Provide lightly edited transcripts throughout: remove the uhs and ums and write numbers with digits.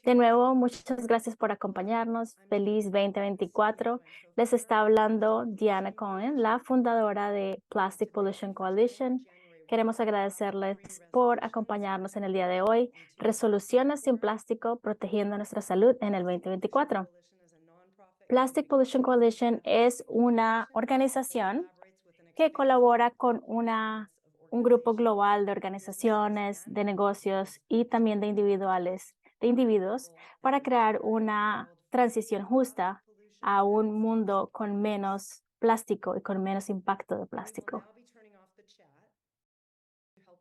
De nuevo, muchas gracias por acompañarnos. Feliz 2024. Les está hablando Diana Cohen, la fundadora de Plastic Pollution Coalition. Queremos agradecerles por acompañarnos en el día de hoy. Resoluciones sin plástico protegiendo nuestra salud en el 2024. Plastic Pollution Coalition es una organización que colabora con un grupo global de organizaciones, de negocios y también de individuos para crear una transición justa a un mundo con menos plástico y con menos impacto de plástico.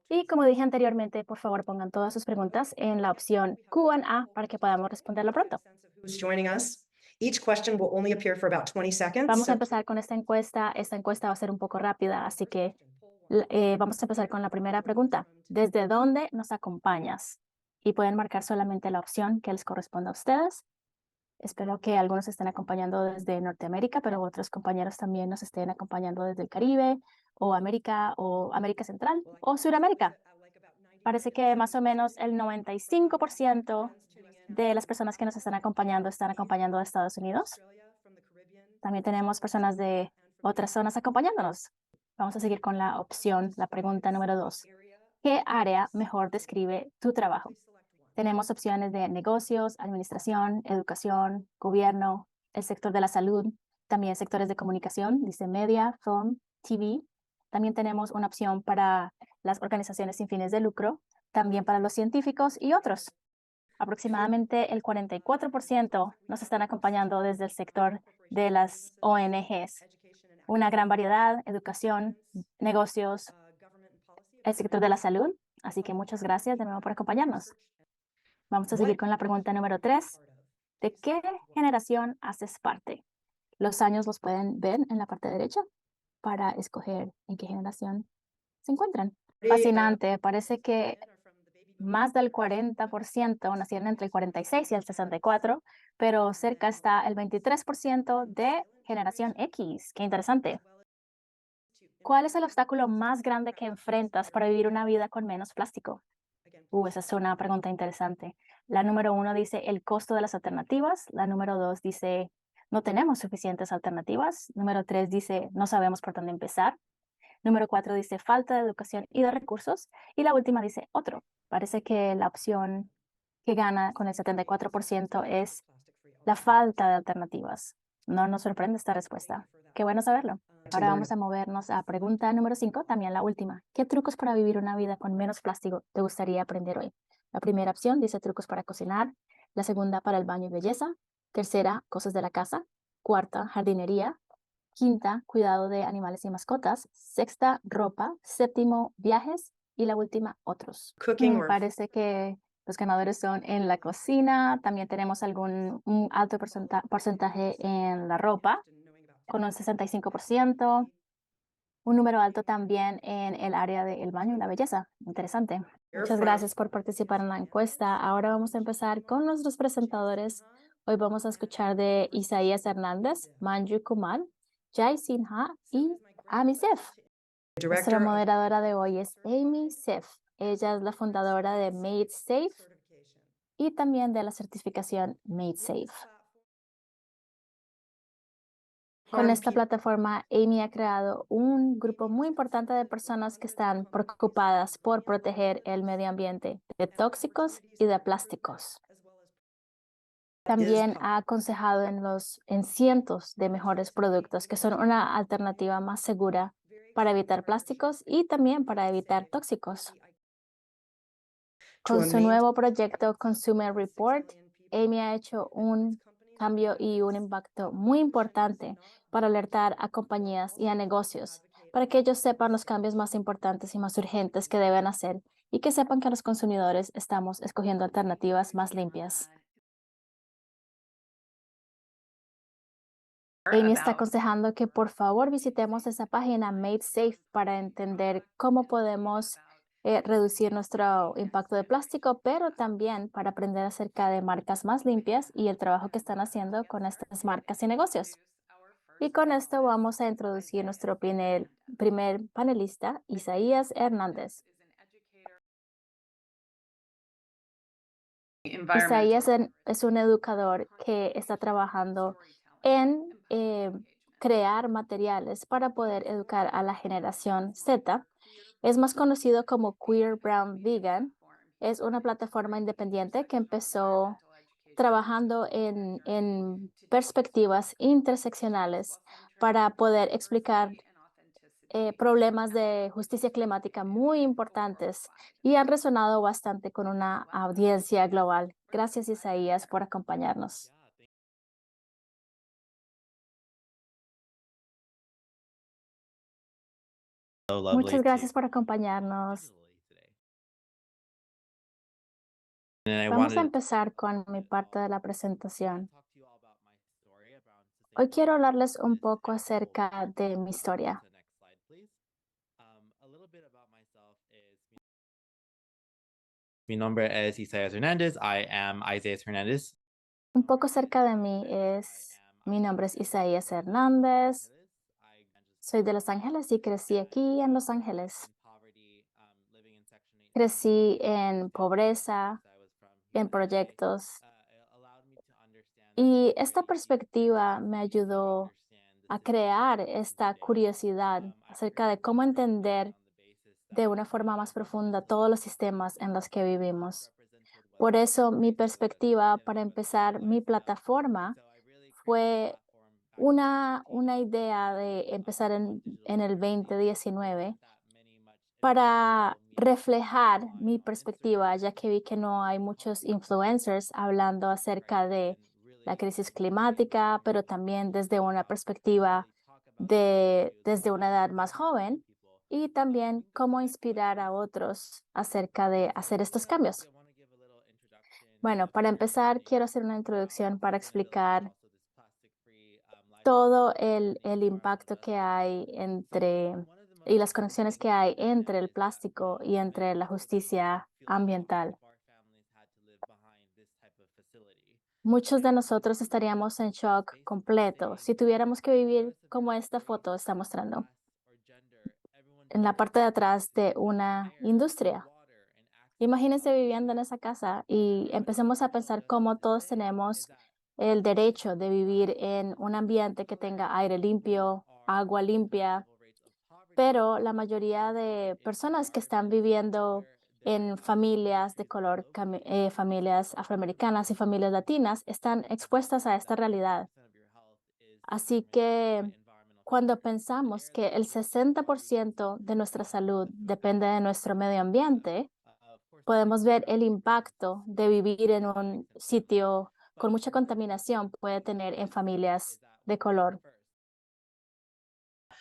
Y como dije anteriormente, por favor pongan todas sus preguntas en la opción Q&A para que podamos responderlo pronto. Who's joining us. Each question will only appear for about 20 seconds. Vamos a So empezar con esta encuesta. Esta encuesta va a ser un poco rápida, así que vamos a empezar con la primera pregunta. ¿Desde dónde nos acompañas? Y pueden marcar solamente la opción que les corresponda a ustedes. Espero que algunos estén acompañando desde Norteamérica, pero otros compañeros también nos estén acompañando desde el Caribe o América Central o Suramérica. Parece que más o menos el 95% de las personas que nos están acompañando de Estados Unidos. También tenemos personas de otras zonas acompañándonos. Vamos a seguir con la pregunta número 2. ¿Qué área mejor describe tu trabajo? Tenemos opciones de negocios, administración, educación, gobierno, el sector de la salud, también sectores de comunicación, dice media, film, TV. También tenemos una opción para las organizaciones sin fines de lucro, también para los científicos y otros. Aproximadamente el 44% nos están acompañando desde el sector de las ONGs. Una gran variedad, educación, negocios, el sector de la salud. Así que muchas gracias de nuevo por acompañarnos. Vamos a seguir con la pregunta número 3. ¿De qué generación haces parte? Los años los pueden ver en la parte derecha para escoger en qué generación se encuentran. Fascinante. Parece que más del 40% nacieron entre el 46 y el 64, pero cerca está el 23% de generación X. Qué interesante. ¿Cuál es el obstáculo más grande que enfrentas para vivir una vida con menos plástico? Esa es una pregunta interesante. La número 1 dice el costo de las alternativas. La número 2 dice no tenemos suficientes alternativas. Número 3 dice no sabemos por dónde empezar. Número 4 dice falta de educación y de recursos. Y la última dice otro. Parece que la opción que gana con el 74% es la falta de alternativas. No nos sorprende esta respuesta. Qué bueno saberlo. Ahora vamos a movernos a pregunta número 5, también la última. ¿Qué trucos para vivir una vida con menos plástico te gustaría aprender hoy? La primera opción dice trucos para cocinar. La segunda, para el baño y belleza. Tercera, cosas de la casa. Cuarta, jardinería. Quinta, cuidado de animales y mascotas. Sexta, ropa. Séptimo, viajes. Y la última, otros. cooking or Parece que los ganadores son en la cocina. También tenemos un alto porcentaje en la ropa, con un 65%. Un número alto también en el área del baño y la belleza. Interesante. Muchas gracias por participar en la encuesta. Ahora vamos a empezar con nuestros presentadores. Hoy vamos a escuchar de Isaías Hernández, Manju Kumar, Jai Sinha y Amy Sef. Nuestra director of moderadora de hoy es Amy Sef. Ella es la fundadora de Made Safe y también de la certificación Made Safe. Con esta plataforma, Amy ha creado un grupo muy importante de personas que están preocupadas por proteger el medio ambiente de tóxicos y de plásticos. También ha aconsejado en cientos de mejores productos que son una alternativa más segura para evitar plásticos y también para evitar tóxicos. to Con a su main nuevo proyecto Consumer Report, Amy ha hecho un cambio y un impacto muy importante para alertar a compañías y a negocios para que ellos sepan los cambios más importantes y más urgentes que deben hacer y que sepan que los consumidores estamos escogiendo alternativas más limpias. Amy está aconsejando que por favor visitemos esa página Made Safe para entender cómo podemos reducir nuestro impacto de plástico, pero también para aprender acerca de marcas más limpias y el trabajo que están haciendo con estas marcas y negocios. Y con esto vamos a introducir nuestro primer panelista, Isaías Hernández. Isaías es un educador que está trabajando en crear materiales para poder educar a la generación Z. Es más conocido como Queer Brown Vegan. Es una plataforma independiente que empezó trabajando en perspectivas interseccionales para poder explicar problemas de justicia climática muy importantes y han resonado bastante con una audiencia global. Gracias, Isaías, por acompañarnos. So lovely Muchas to gracias por acompañarnos. and I Vamos a wanted empezar con mi parte de la presentación. talk to you all about my story around Hoy quiero sustainable hablarles un practices poco at acerca Apple. de mi Go to historia. the next slide, please. A little bit about myself is mi nombre es Isaías Hernández. I am Isaias Hernandez. Un poco cerca de mí mi nombre es Isaías Hernández. Soy de Los Ángeles y crecí aquí en Los Ángeles. Crecí en pobreza, en proyectos. Y esta perspectiva me ayudó a crear esta curiosidad acerca de cómo entender de una forma más profunda todos los sistemas en los que vivimos. Por eso mi perspectiva para empezar mi plataforma fue una idea de empezar en el 2019 para reflejar mi perspectiva, ya que vi que no hay muchos influencers hablando acerca de la crisis climática, pero también desde una perspectiva desde una edad más joven y también cómo inspirar a otros acerca de hacer estos cambios. Bueno, para empezar, quiero hacer una introducción para explicar todo el impacto que hay y las conexiones que hay entre el plástico y entre la justicia ambiental. Muchos de nosotros estaríamos en shock completo si tuviéramos que vivir como esta foto está mostrando, en la parte de atrás de una industria. Imagínense viviendo en esa casa y empecemos a pensar cómo todos tenemos el derecho de vivir en un ambiente que tenga aire limpio, agua limpia, pero la mayoría de personas que están viviendo en familias de color, familias afroamericanas y familias latinas, están expuestas a esta realidad. Así que cuando pensamos que el 60% de nuestra salud depende de nuestro medio ambiente, podemos ver el impacto de vivir en un sitio con mucha contaminación puede tener en familias de color.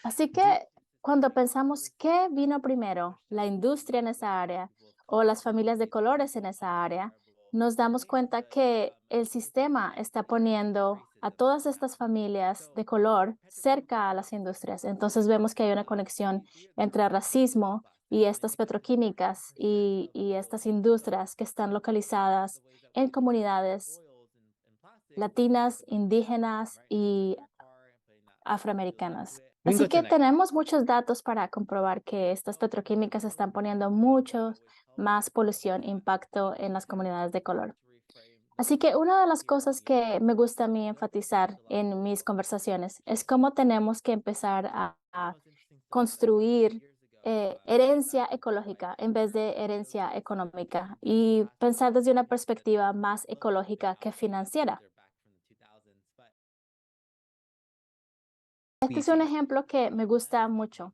Así que cuando pensamos qué vino primero, la industria en esa área o las familias de colores en esa área, nos damos cuenta que el sistema está poniendo a todas estas familias de color cerca a las industrias. Entonces vemos que hay una conexión entre racismo y estas petroquímicas y estas industrias que están localizadas en comunidades latinas, indígenas y afroamericanas. Así que tenemos muchos datos para comprobar que estas petroquímicas están poniendo mucho más polución e impacto en las comunidades de color. Así que una de las cosas que me gusta a mí enfatizar en mis conversaciones es cómo tenemos que empezar a construir herencia ecológica en vez de herencia económica y pensar desde una perspectiva más ecológica que financiera. Este es un ejemplo que me gusta mucho.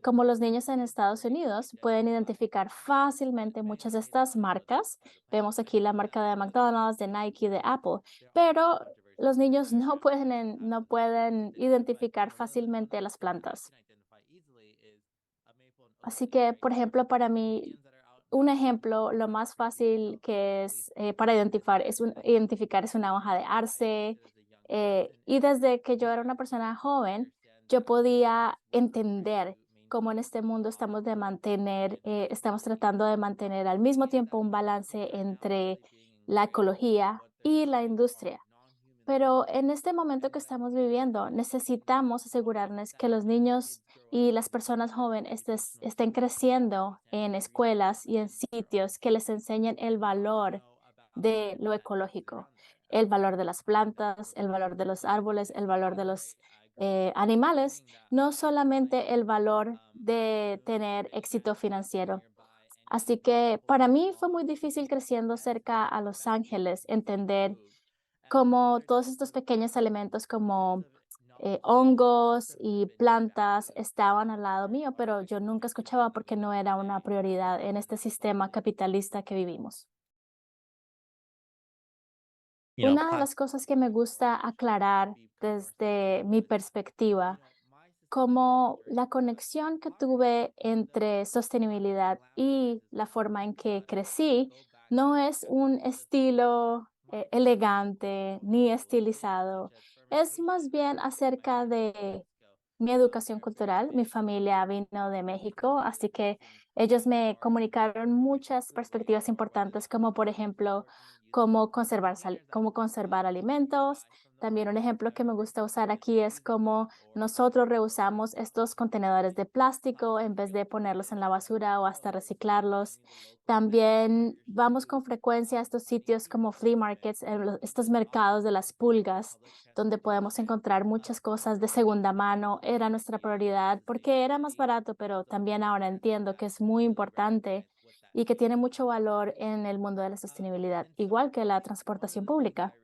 Como los niños en Estados Unidos pueden identificar fácilmente muchas de estas marcas. Vemos aquí la marca de McDonald's, de Nike, de Apple, pero los niños no pueden identificar fácilmente las plantas. Así que, por ejemplo, para mí, un ejemplo, lo más fácil que es para identificar es una hoja de arce. Y desde que yo era una persona joven, yo podía entender cómo en este mundo estamos tratando de mantener al mismo tiempo un balance entre la ecología y la industria. Pero en este momento que estamos viviendo, necesitamos asegurarnos que los niños y las personas jóvenes estén creciendo en escuelas y en sitios que les enseñen el valor de lo ecológico, el valor de las plantas, el valor de los árboles, el valor de los animales, no solamente el valor de tener éxito financiero. Así que para mí fue muy difícil creciendo cerca a Los Ángeles entender cómo todos estos pequeños elementos como hongos y plantas estaban al lado mío, pero yo nunca escuchaba porque no era una prioridad en este sistema capitalista que vivimos. Una de las cosas que me gusta aclarar desde mi perspectiva, como la conexión que tuve entre sostenibilidad y la forma en que crecí, no es un estilo elegante ni estilizado, es más bien acerca de mi educación cultural. Mi familia vino de México, así que ellos me comunicaron muchas perspectivas importantes, como por ejemplo, cómo conservar alimentos. También un ejemplo que me gusta usar aquí es cómo nosotros reusamos estos contenedores de plástico en vez de ponerlos en la basura o hasta reciclarlos. También vamos con frecuencia a estos sitios como flea markets, estos mercados de las pulgas, donde podemos encontrar muchas cosas de segunda mano. Era nuestra prioridad porque era más barato, pero también ahora entiendo que es muy importante y que tiene mucho valor en el mundo de la sostenibilidad, igual que la transportación pública.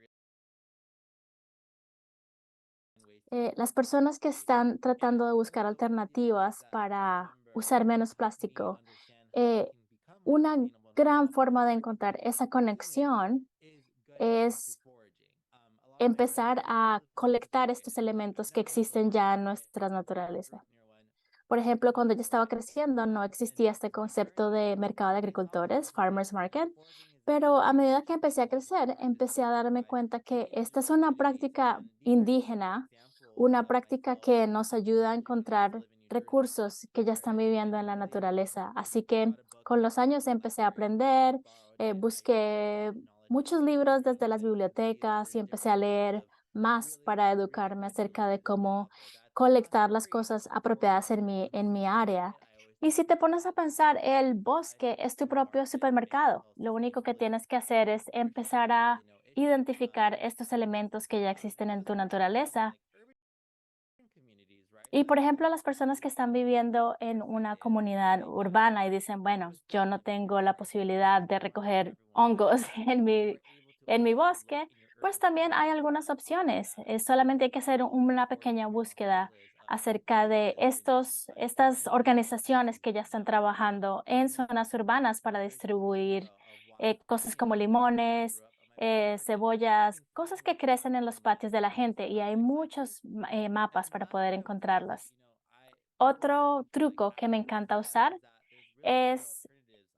Las personas que están tratando de buscar alternativas para usar menos plástico, eh, una gran forma de encontrar esa conexión es empezar a colectar estos elementos que existen ya en nuestra naturaleza. Por ejemplo, cuando yo estaba creciendo, no existía este concepto de mercado de agricultores, farmers market, pero a medida que empecé a crecer, empecé a darme cuenta que esta es una práctica indígena, una práctica que nos ayuda a encontrar recursos que ya están viviendo en la naturaleza. Así que con los años empecé a aprender, busqué muchos libros desde las bibliotecas y empecé a leer más para educarme acerca de cómo colectar las cosas apropiadas en mi área. Y si te pones a pensar, el bosque es tu propio supermercado. Lo único que tienes que hacer es empezar a identificar estos elementos que ya existen en tu naturaleza. Y por ejemplo, las personas que están viviendo en una comunidad urbana y dicen, bueno, yo no tengo la posibilidad de recoger hongos en mi bosque, pues también hay algunas opciones. Solamente hay que hacer una pequeña búsqueda acerca de estas organizaciones que ya están trabajando en zonas urbanas para distribuir cosas como limones, cebollas, cosas que crecen en los patios de la gente y hay muchos mapas para poder encontrarlas. Otro truco que me encanta usar es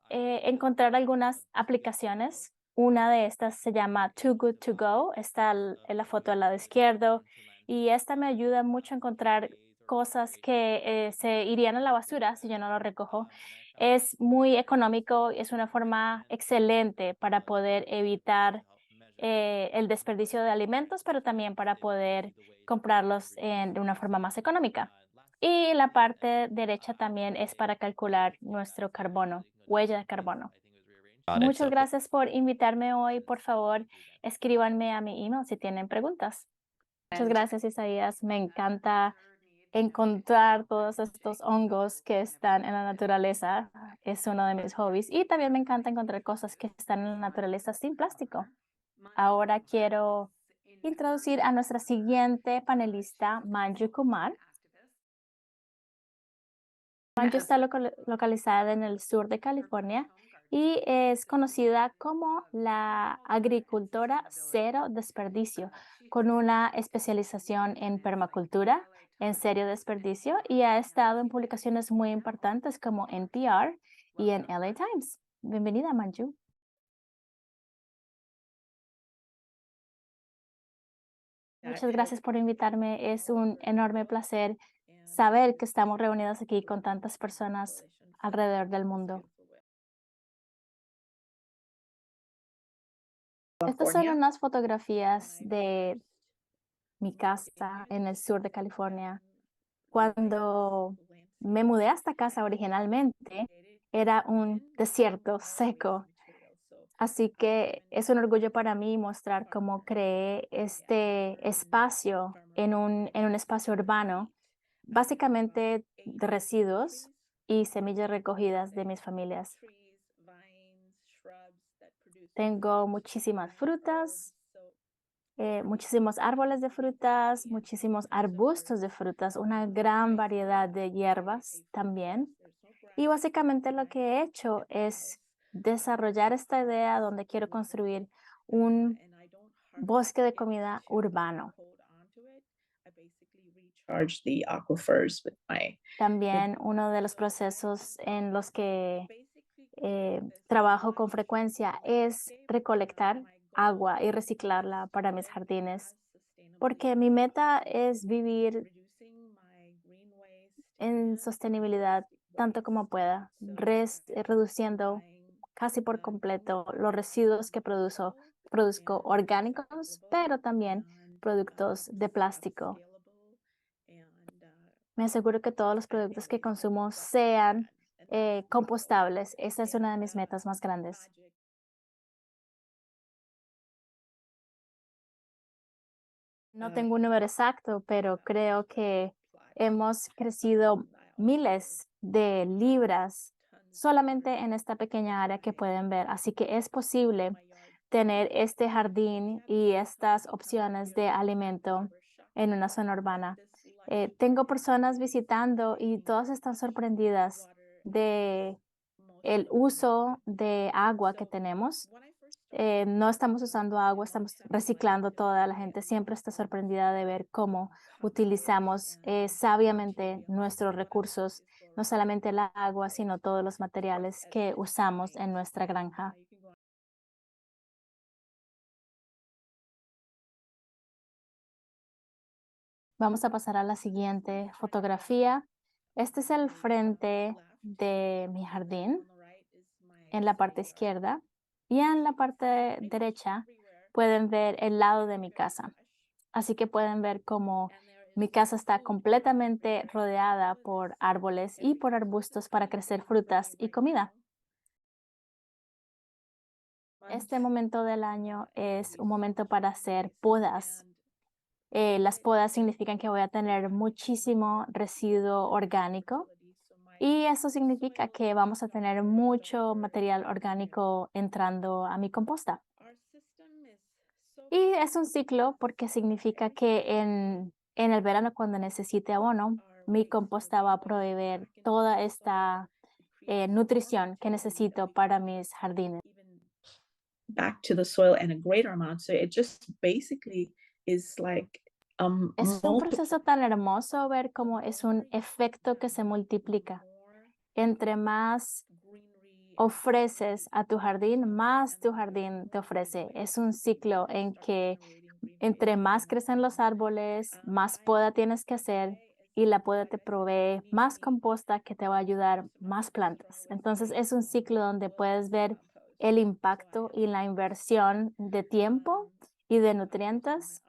encontrar algunas aplicaciones. Una de estas se llama Too Good To Go, está en la foto al lado izquierdo, y esta me ayuda mucho a encontrar cosas que se irían a la basura si yo no lo recojo. Es muy económico, es una forma excelente para poder evitar el desperdicio de alimentos, pero también para poder comprarlos de una forma más económica. Y la parte derecha también es para calcular nuestro carbono, huella de carbono. Muchas gracias por invitarme hoy. Por favor, escríbanme a mi email si tienen preguntas. Muchas gracias, Isaías. Me encanta encontrar todos estos hongos que están en la naturaleza. Es uno de mis hobbies. Y también me encanta encontrar cosas que están en la naturaleza sin plástico. Ahora quiero introducir a nuestra siguiente panelista, Manju Kumar. Manju está localizada en el sur de California y es conocida como la agricultora cero desperdicio, con una especialización en permacultura, en cero desperdicio, y ha estado en publicaciones muy importantes como NPR y en LA Times. Bienvenida, Manju. Muchas gracias por invitarme. Es un enorme placer saber que estamos reunidos aquí con tantas personas alrededor del mundo. Estas son unas fotografías de mi casa en el sur de California. Cuando me mudé a esta casa originalmente, era un desierto seco. Así que es un orgullo para mí mostrar cómo creé este espacio en un espacio urbano, básicamente de residuos y semillas recogidas de mis familias. Tengo muchísimas frutas, muchísimos árboles de frutas, muchísimos arbustos de frutas, una gran variedad de hierbas también. Y básicamente lo que he hecho es desarrollar esta idea donde quiero construir un bosque de comida urbano. Charge the aquifers with my with También uno de los procesos en los que trabajo con frecuencia es recolectar agua y reciclarla para mis jardines, porque mi meta es vivir en sostenibilidad tanto como pueda, reduciendo casi por completo los residuos que produzco orgánicos, pero también productos de plástico. Me aseguro que todos los productos que consumo sean compostables. Esa es una de mis metas más grandes. No tengo un número exacto, pero creo que hemos crecido miles de libras solamente en esta pequeña área que pueden ver. Así que es posible tener este jardín y estas opciones de alimento en una zona urbana. Tengo personas visitando y todas están sorprendidas de el uso de agua que tenemos. No estamos usando agua, estamos reciclando toda. La gente siempre está sorprendida de ver cómo utilizamos sabiamente nuestros recursos, no solamente el agua, sino todos los materiales que usamos en nuestra granja. Vamos a pasar a la siguiente fotografía. Este es el frente de mi jardín en la parte izquierda y en la parte derecha pueden ver el lado de mi casa. Así que pueden ver cómo mi casa está completamente rodeada por árboles y por arbustos para crecer frutas y comida. Este momento del año es un momento para hacer podas. Las podas significan que voy a tener muchísimo residuo orgánico y eso significa que vamos a tener mucho material orgánico entrando a mi composta. Y es un ciclo porque significa que en el verano, cuando necesite abono, mi composta va a proveer toda esta nutrición que necesito para mis jardines. back to the soil and a greater amount. So it just basically is like Es un proceso tan hermoso ver cómo es un efecto que se multiplica. Entre más ofreces a tu jardín, más tu jardín te ofrece. Es un ciclo en que entre más crecen los árboles, más poda tienes que hacer y la poda te provee más composta que te va a ayudar más plantas. Entonces es un ciclo donde puedes ver el impacto y la inversión de tiempo y de nutrientes.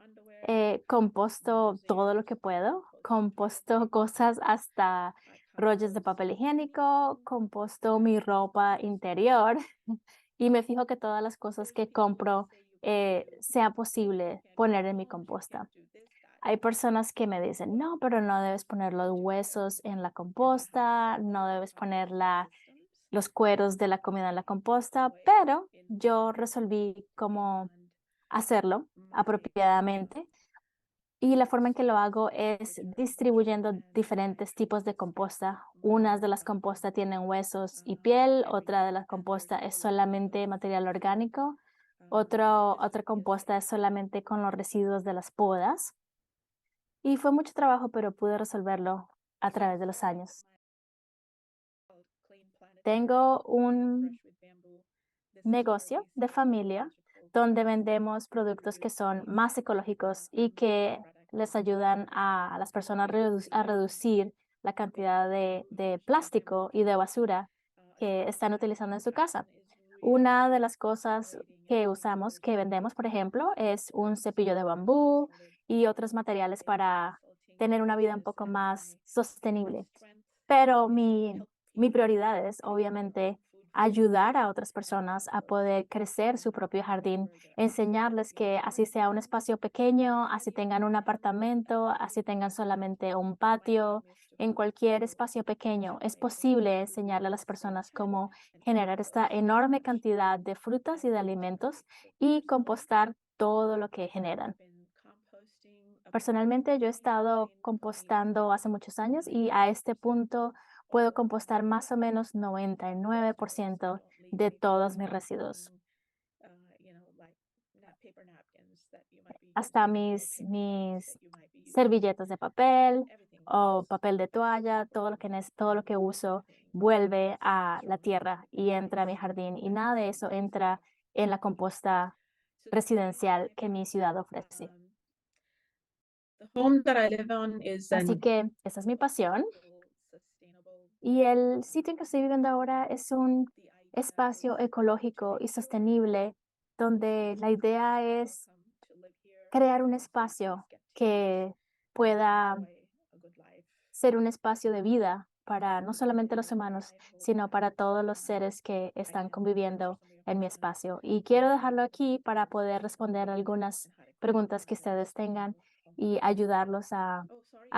Composto todo lo que puedo, composto cosas hasta rollos de papel higiénico, composto mi ropa interior y me fijo que todas las cosas que compro sea posible poner en mi composta. Hay personas que me dicen, no, pero no debes poner los huesos en la composta, no debes poner los cueros de la comida en la composta, pero yo resolví cómo hacerlo apropiadamente y la forma en que lo hago es distribuyendo diferentes tipos de composta. Unas de las compostas tienen huesos y piel, otra de las compostas es solamente material orgánico, otra composta es solamente con los residuos de las podas. Y fue mucho trabajo, pero pude resolverlo a través de los años. Tengo un negocio de familia donde vendemos productos que son más ecológicos y que les ayudan a las personas a reducir la cantidad de plástico y de basura que están utilizando en su casa. Una de las cosas que usamos, que vendemos, por ejemplo, es un cepillo de bambú y otros materiales para tener una vida un poco más sostenible. Pero mi prioridad es, obviamente, ayudar a otras personas a poder crecer su propio jardín, enseñarles que así sea un espacio pequeño, así tengan un apartamento, así tengan solamente un patio, en cualquier espacio pequeño, es posible enseñarle a las personas cómo generar esta enorme cantidad de frutas y de alimentos y compostar todo lo que generan. Personalmente, yo he estado compostando hace muchos años y a este punto puedo compostar más o menos 99% de todos mis residuos. Hasta mis servilletas de papel o papel de toalla, todo lo que uso vuelve a la tierra y entra a mi jardín y nada de eso entra en la composta residencial que mi ciudad ofrece. The home that I live on is Así an que esa es mi pasión. Y el sitio en que estoy viviendo ahora es un espacio ecológico y sostenible donde la idea es crear un espacio que pueda ser un espacio de vida para no solamente los humanos, sino para todos los seres que están conviviendo en mi espacio. Y quiero dejarlo aquí para poder responder algunas preguntas que ustedes tengan y ayudarlos a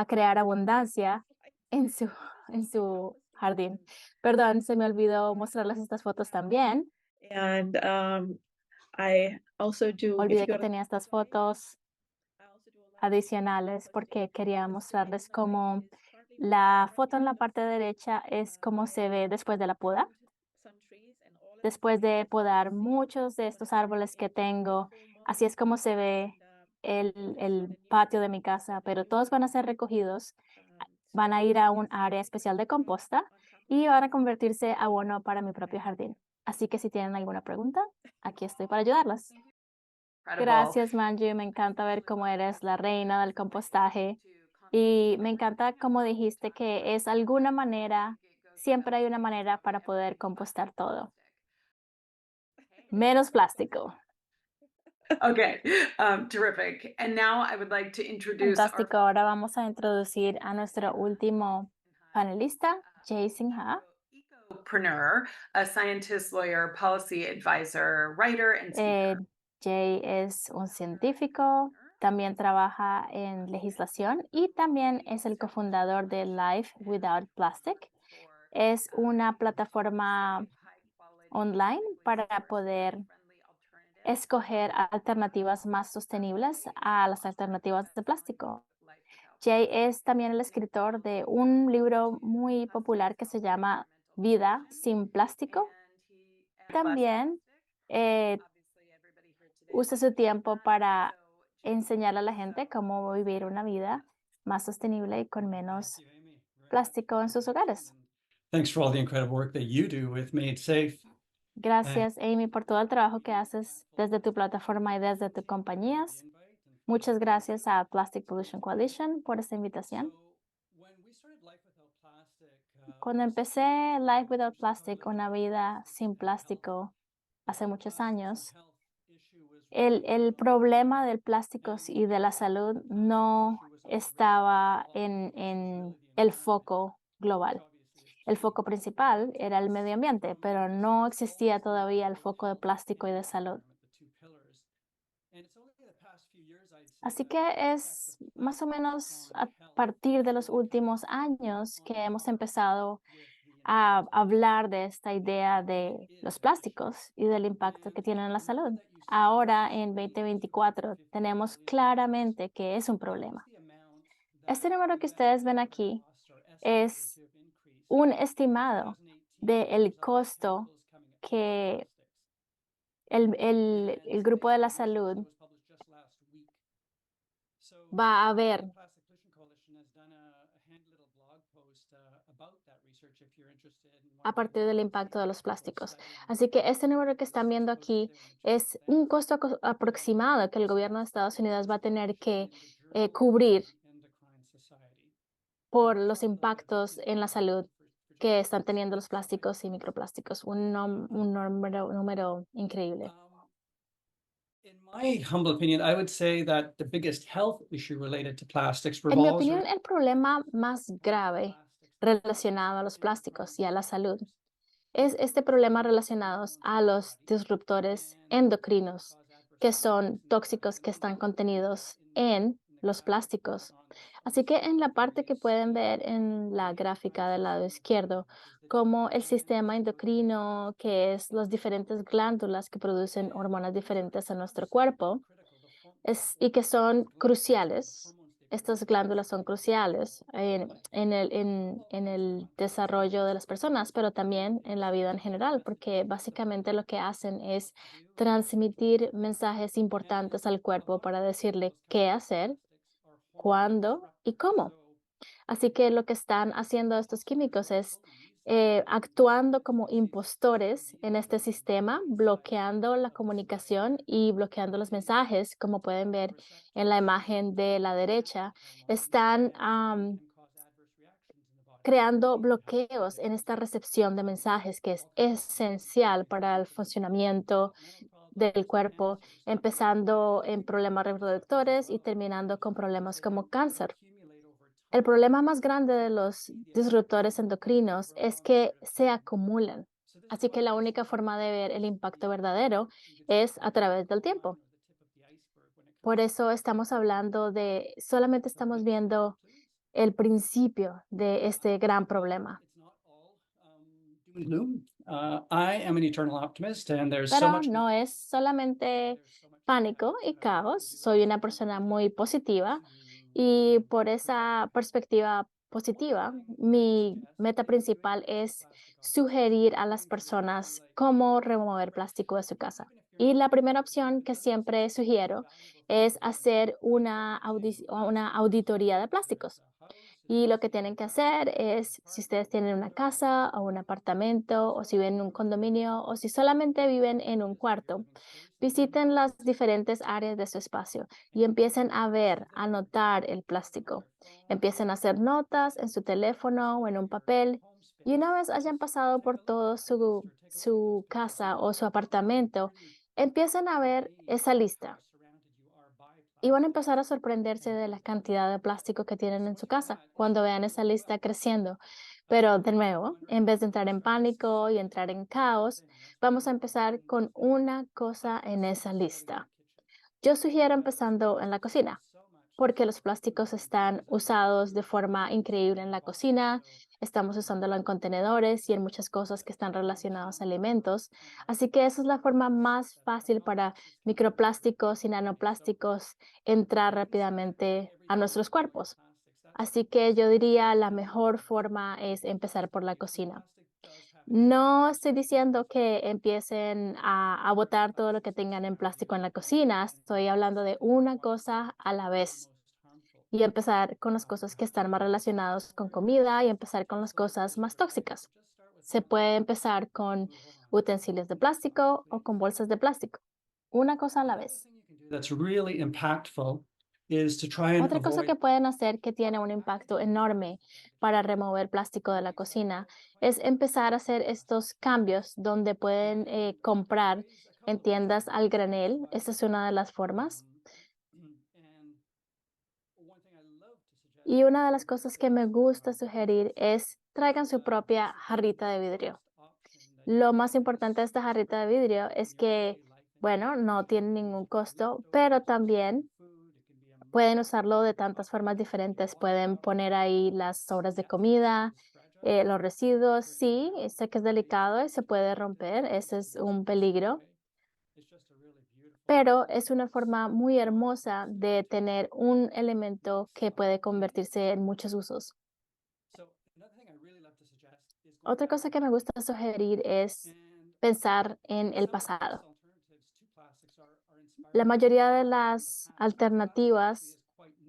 crear abundancia en su, en su jardín. Perdón, se me olvidó mostrarles estas fotos también. and I also do if Olvidé you que go to tenía the estas website, fotos I also do a lot of adicionales porque quería mostrarles cómo la foto en la parte derecha es cómo se ve después de la poda. Después de podar muchos de estos árboles que tengo, así es como se ve el patio de mi casa, pero todos van a ser recogidos, van a ir a un área especial de composta y van a convertirse abono para mi propio jardín. Así que si tienen alguna pregunta, aquí estoy para ayudarlas. Gracias, Manju. Me encanta ver cómo eres la reina del compostaje. Y me encanta cómo dijiste que es alguna manera, siempre hay una manera para poder compostar todo. Menos plástico. Okay, terrific. And now I would like to introduce our Fantástico. Ahora vamos a introducir a nuestro último panelista, Jason Ha. ecopreneur, a scientist, lawyer, policy advisor, writer, and Eh, speaker. Jay es un científico, también trabaja en legislación y también es el cofundador de Life Without Plastic. Es una plataforma online para poder escoger alternativas más sostenibles a las alternativas de plástico. Jay es también el escritor de un libro muy popular que se llama Vida sin plástico. También eh, usa su tiempo para enseñarle a la gente cómo vivir una vida más sostenible y con menos Thank you, Amy. Very plástico en sus hogares. and thanks for all the incredible work that you do with Made Safe. Gracias, Amy, por todo el trabajo que haces desde tu plataforma y desde tus compañías. Muchas gracias a Plastic Pollution Coalition por esta invitación. Cuando empecé Life Without Plastic, una vida sin plástico, hace muchos años, el problema del plástico y de la salud no estaba en el foco global. El foco principal era el medio ambiente, pero no existía todavía el foco de plástico y de salud. Así que es más o menos a partir de los últimos años que hemos empezado a hablar de esta idea de los plásticos y del impacto que tienen en la salud. Ahora, en 2024, tenemos claramente que es un problema. Este número que ustedes ven aquí es un estimado del costo que el grupo de la salud va a ver a partir del impacto de los plásticos. Así que este número que están viendo aquí es un costo aproximado que el gobierno de Estados Unidos va a tener que cubrir por los impactos en la salud que están teniendo los plásticos y microplásticos. Un número increíble. In my humble opinion, I would say that the biggest health issue related to plastics En mi revolves opinión, el problema más grave relacionado a los plásticos y a la salud es este problema relacionados a los disruptores endocrinos, que son tóxicos que están contenidos en los plásticos. Así que en la parte que pueden ver en la gráfica del lado izquierdo, como el sistema endocrino, que es las diferentes glándulas que producen hormonas diferentes en nuestro cuerpo, y que son cruciales. Estas glándulas son cruciales en el desarrollo de las personas, pero también en la vida en general, porque básicamente lo que hacen es transmitir mensajes importantes al cuerpo para decirle qué hacer, cuándo y cómo. Así que lo que están haciendo estos químicos es actuando como impostores en este sistema, bloqueando la comunicación y bloqueando los mensajes, como pueden ver en la imagen de la derecha. Están creando bloqueos en esta recepción de mensajes que es esencial para el funcionamiento del cuerpo, empezando en problemas reproductores y terminando con problemas como cáncer. El problema más grande de los disruptores endocrinos es que se acumulan. Así que la única forma de ver el impacto verdadero es a través del tiempo. Por eso estamos hablando de, solamente estamos viendo el principio de este gran problema. Doom and gloom. I am an eternal optimist, and there's so Pero much no es solamente pánico y caos. Soy una persona muy positiva y por esa perspectiva positiva, mi meta principal es sugerir a las personas cómo remover plástico de su casa. Y la primera opción que siempre sugiero es hacer una auditoría de plásticos. Y lo que tienen que hacer es, si ustedes tienen una casa o un apartamento, o si viven en un condominio, o si solamente viven en un cuarto, visiten las diferentes áreas de su espacio y empiecen a ver, a notar el plástico. Empiecen a hacer notas en su teléfono o en un papel. Y una vez hayan pasado por todo su casa o su apartamento, empiecen a ver esa lista y van a empezar a sorprenderse de la cantidad de plástico que tienen en su casa cuando vean esa lista creciendo. Pero de nuevo, en vez de entrar en pánico y entrar en caos, vamos a empezar con una cosa en esa lista. Yo sugiero empezando en la cocina, porque los plásticos están usados de forma increíble en la cocina, estamos usándolo en contenedores y en muchas cosas que están relacionadas a alimentos. Así que esa es la forma más fácil para microplásticos y nanoplásticos entrar rápidamente a nuestros cuerpos. Así que yo diría la mejor forma es empezar por la cocina. No estoy diciendo que empiecen a botar todo lo que tengan en plástico en la cocina. Estoy hablando de una cosa a la vez y empezar con las cosas que están más relacionadas con comida y empezar con las cosas más tóxicas. Se puede empezar con utensilios de plástico o con bolsas de plástico. Una cosa a la vez. that's really impactful is to try and Otra cosa avoid que pueden hacer que tiene un impacto enorme para remover plástico de la cocina es empezar a hacer estos cambios donde pueden comprar en tiendas al granel. Esta es una de las formas. Y una de las cosas que me gusta sugerir es traigan su propia jarrita de vidrio. Lo más importante de esta jarrita de vidrio es que, bueno, no tiene ningún costo, pero también pueden usarlo de tantas formas diferentes. Pueden poner ahí las sobras de comida, los residuos. Sí, sé que es delicado y se puede romper. Ese es un peligro. Pero es una forma muy hermosa de tener un elemento que puede convertirse en muchos usos. Otra cosa que me gusta sugerir es pensar en el pasado. La mayoría de las alternativas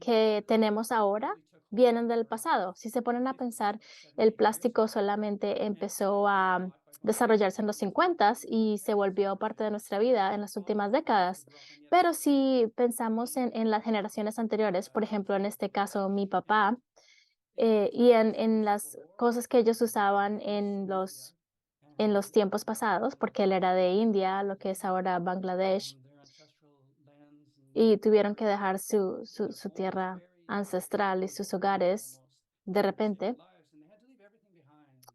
que tenemos ahora vienen del pasado. Si se ponen a pensar, el plástico solamente empezó a desarrollarse en los 50 y se volvió parte de nuestra vida en las últimas décadas. Pero si pensamos en las generaciones anteriores, por ejemplo, en este caso, mi papá, y en las cosas que ellos usaban en los tiempos pasados, porque él era de India, lo que es ahora Bangladesh, y tuvieron que dejar su tierra ancestral y sus hogares de repente.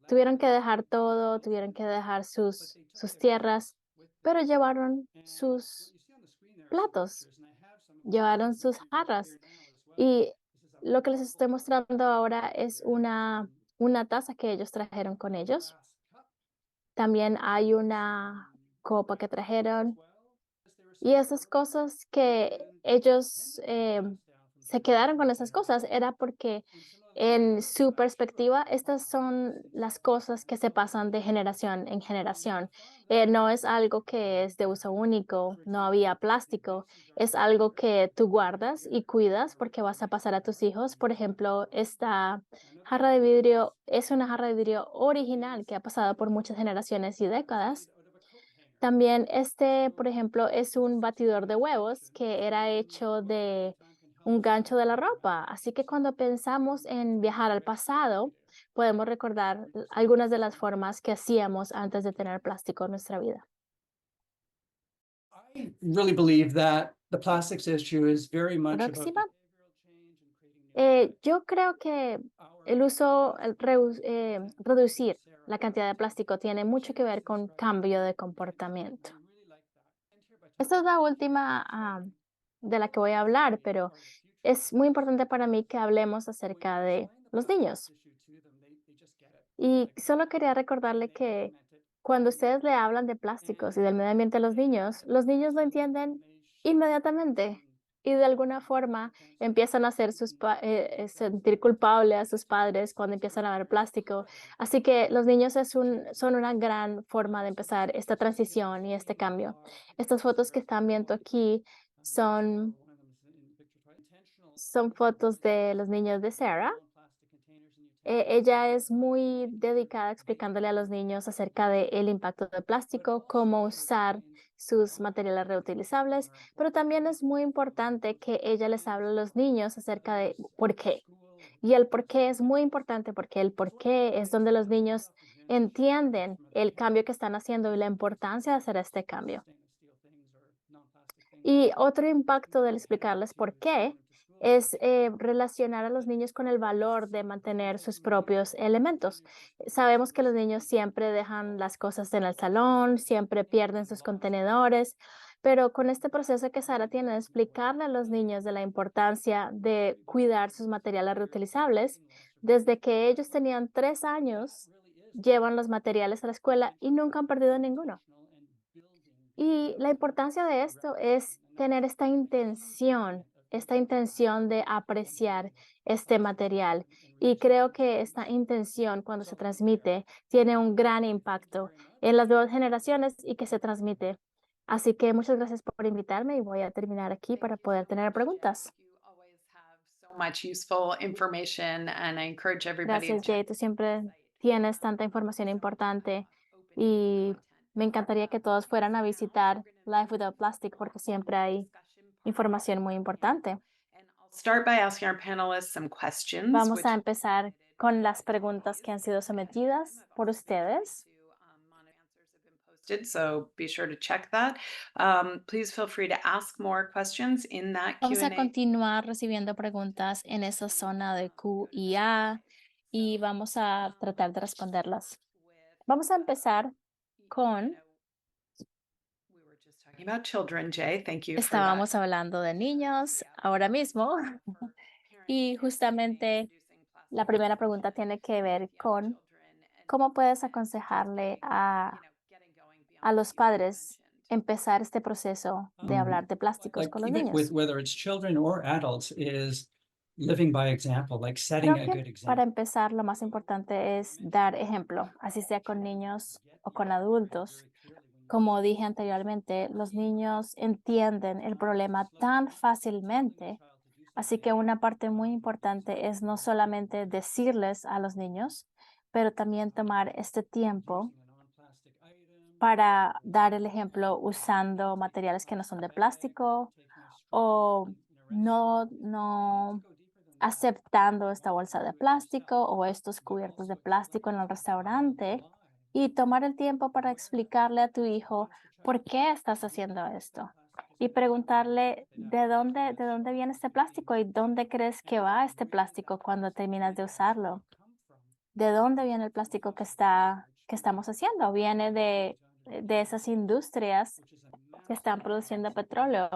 tuvieron que dejar todo, tuvieron que dejar sus tierras, pero llevaron sus platos, llevaron sus jarras. Y lo que les estoy mostrando ahora es una taza que ellos trajeron con ellos. También hay una copa que trajeron. Y esas cosas que ellos se quedaron con esas cosas era porque en su perspectiva, estas son las cosas que se pasan de generación en generación. No es algo que es de uso único, no había plástico, es algo que tú guardas y cuidas porque vas a pasar a tus hijos. Por ejemplo, esta jarra de vidrio es una jarra de vidrio original que ha pasado por muchas generaciones y décadas. También por ejemplo, es un batidor de huevos que era hecho de un gancho de la ropa. Así que cuando pensamos en viajar al pasado, podemos recordar algunas de las formas que hacíamos antes de tener plástico en nuestra vida. I really believe that the plastics issue is very much about Próxima. behavioral change and creating Yo creo que el uso, reducir la cantidad de plástico tiene mucho que ver con cambio de comportamiento. Esta es la última de la que voy a hablar, pero es muy importante para mí que hablemos acerca de los niños. Y solo quería recordarle que cuando ustedes le hablan de plásticos y del medio ambiente a los niños lo entienden inmediatamente y de alguna forma empiezan a hacer sentir culpable a sus padres cuando empiezan a ver plástico. Así que los niños son una gran forma de empezar esta transición y este cambio. Estas fotos que están viendo aquí son fotos de los niños de Sarah. Ella es muy dedicada explicándole a los niños acerca del impacto del plástico, cómo usar sus materiales reutilizables, pero también es muy importante que ella les hable a los niños acerca de por qué. Y el por qué es muy importante porque el por qué es donde los niños entienden el cambio que están haciendo y la importancia de hacer este cambio. Y otro impacto del explicarles por qué es relacionar a los niños con el valor de mantener sus propios elementos. Sabemos que los niños siempre dejan las cosas en el salón, siempre pierden sus contenedores, pero con este proceso que Sara tiene de explicarle a los niños de la importancia de cuidar sus materiales reutilizables, desde que ellos tenían 3 años, llevan los materiales a la escuela y nunca han perdido ninguno. Y la importancia de esto es tener esta intención de apreciar este material. Y creo que esta intención, cuando se transmite, tiene un gran impacto en las nuevas generaciones y que se transmite. Así que muchas gracias por invitarme y voy a terminar aquí para poder tener preguntas. So much useful information, and I encourage everybody to Gracias, check Jay. Tú siempre tienes tanta información importante y me encantaría que todos fueran a visitar Life Without Plastic porque siempre hay información muy importante. Start by asking our panelists some questions. Vamos a empezar con las preguntas que han sido sometidas por ustedes. So be sure to check that. Please feel free to ask more questions in that Vamos a Q&A. continuar recibiendo preguntas en esa zona de Q y A y vamos a tratar de responderlas. Vamos a empezar con, We were just talking about children, Jay. Thank you for that. estábamos hablando de niños ahora mismo y justamente la primera pregunta tiene que ver con cómo puedes aconsejarle a los padres empezar este proceso de hablar de plásticos like con los even niños. with whether it's children or adults is living by example, like setting Creo a que good para example. empezar lo más importante es dar ejemplo, así sea con niños o con adultos. Como dije anteriormente, los niños entienden el problema tan fácilmente, así que una parte muy importante es no solamente decirles a los niños, pero también tomar este tiempo para dar el ejemplo usando materiales que no son de plástico o no aceptando esta bolsa de plástico o estos cubiertos de plástico en el restaurante y tomar el tiempo para explicarle a tu hijo por qué estás haciendo esto y preguntarle de dónde viene este plástico y dónde crees que va este plástico cuando terminas de usarlo. de dónde viene el plástico que estamos haciendo. Viene de esas industrias que están produciendo petróleo.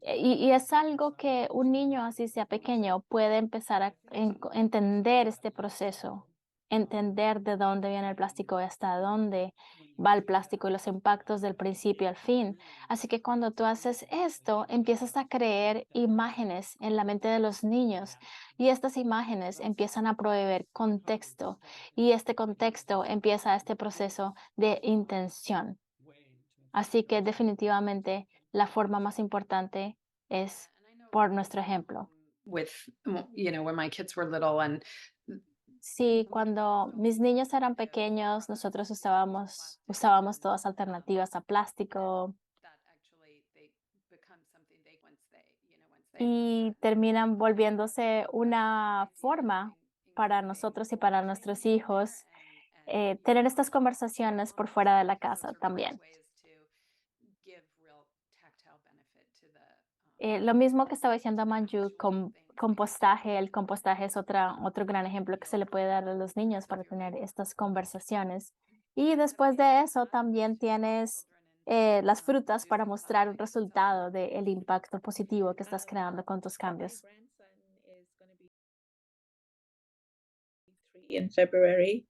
Y es algo que un niño, así sea pequeño, puede empezar a entender este proceso, entender de dónde viene el plástico y hasta dónde va el plástico y los impactos del principio al fin. Así que cuando tú haces esto, empiezas a crear imágenes en la mente de los niños y estas imágenes empiezan a proveer contexto y este contexto empieza este proceso de intención. Así que definitivamente la forma más importante es por nuestro ejemplo. With, when my kids were little and Sí, cuando mis niños eran pequeños, nosotros usábamos todas alternativas a plástico that actually they become something they once they y terminan volviéndose una forma para nosotros y para nuestros hijos tener estas conversaciones por fuera de la casa también. Lo mismo que estaba diciendo Manju con compostaje, el compostaje es otro gran ejemplo que se le puede dar a los niños para tener estas conversaciones. Y después de eso también tienes las frutas para mostrar un resultado del impacto positivo que estás creando con tus cambios. In February,